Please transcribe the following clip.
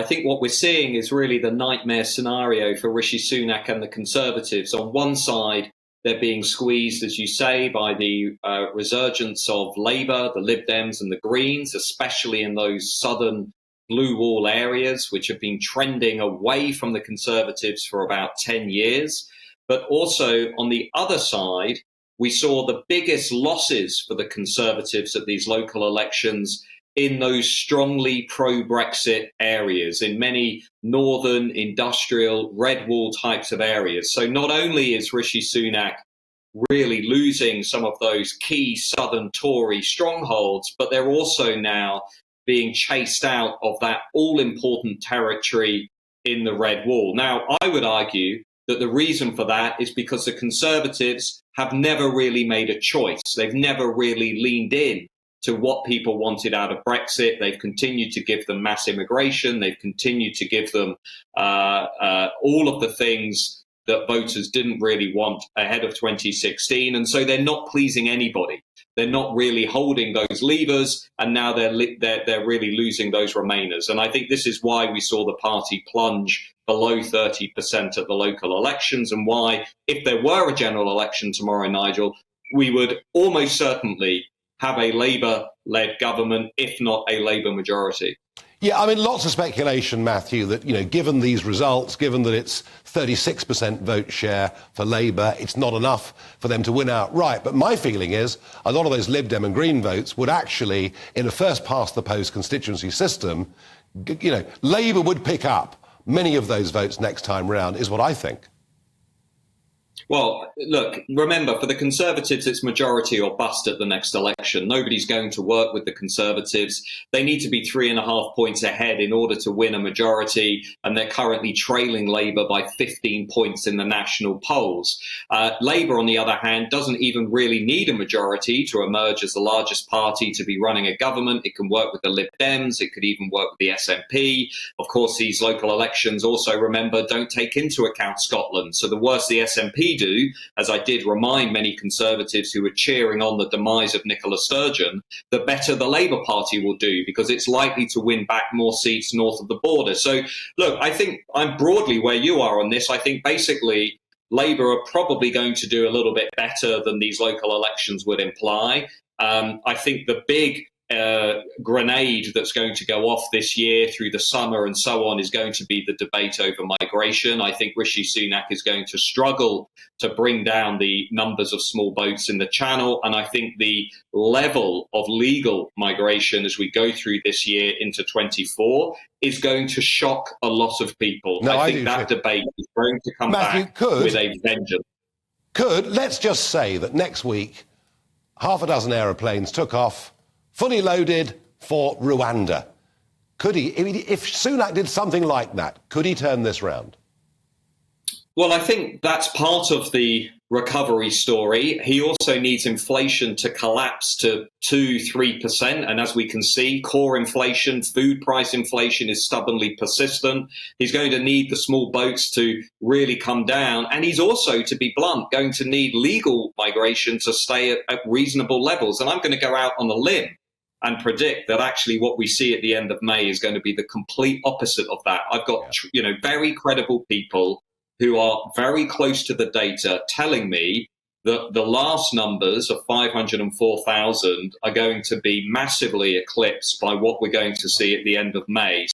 think what we're seeing is really the nightmare scenario for Rishi Sunak and the Conservatives. On one side, they're being squeezed, as you say, by the resurgence of Labour, the Lib Dems and the Greens, especially in those southern blue wall areas, which have been trending away from the Conservatives for about 10 years. But also on the other side, we saw the biggest losses for the Conservatives at these local elections in those strongly pro-Brexit areas, in many northern industrial red wall types of areas. So not only is Rishi Sunak really losing some of those key southern Tory strongholds, but they're also now being chased out of that all-important territory in the red wall. Now, I would argue that the reason for that is because the Conservatives have never really made a choice. They've never really leaned in to what people wanted out of Brexit. They've continued to give them mass immigration. They've continued to give them all of the things that voters didn't really want ahead of 2016. And so they're not pleasing anybody. They're not really holding those levers, and now they're really losing those remainers. And I think this is why we saw the party plunge below 30% at the local elections, and why, if there were a general election tomorrow, Nigel, we would almost certainly have a Labour-led government, if not a Labour majority. Yeah, I mean, lots of speculation, Matthew, that, given these results, given that it's 36% vote share for Labour, it's not enough for them to win outright. But my feeling is a lot of those Lib Dem and Green votes would actually, in a first-past-the-post constituency system, Labour would pick up many of those votes next time round, is what I think. Well, look, remember, for the Conservatives, it's majority or bust at the next election. Nobody's going to work with the Conservatives. They need to be 3.5 points ahead in order to win a majority, and they're currently trailing Labour by 15 points in the national polls. Labour, on the other hand, doesn't even really need a majority to emerge as the largest party to be running a government. It can work with the Lib Dems. It could even work with the SNP. Of course, these local elections also, remember, don't take into account Scotland. So the worse the SNP do, as I did remind many Conservatives who were cheering on the demise of Nicola Sturgeon, the better the Labour Party will do, because it's likely to win back more seats north of the border. So, look, I think I'm broadly where you are on this. I think basically Labour are probably going to do a little bit better than these local elections would imply. I think the big grenade that's going to go off this year through the summer and so on is going to be the debate over migration. I think Rishi Sunak is going to struggle to bring down the numbers of small boats in the Channel, and I think the level of legal migration as we go through this year into 24 is going to shock a lot of people. No, I think that debate is going to come back with a vengeance. Let's just say that next week half a dozen aeroplanes took off fully loaded for Rwanda. Could he, if Sunak did something like that, could he turn this round? Well, I think that's part of the recovery story. He also needs inflation to collapse to 2-3%. And as we can see, core inflation, food price inflation is stubbornly persistent. He's going to need the small boats to really come down. And he's also, to be blunt, going to need legal migration to stay at reasonable levels. And I'm going to go out on a limb and predict that actually what we see at the end of May is going to be the complete opposite of that. I've got, very credible people who are very close to the data telling me that the last numbers of 504,000 are going to be massively eclipsed by what we're going to see at the end of May.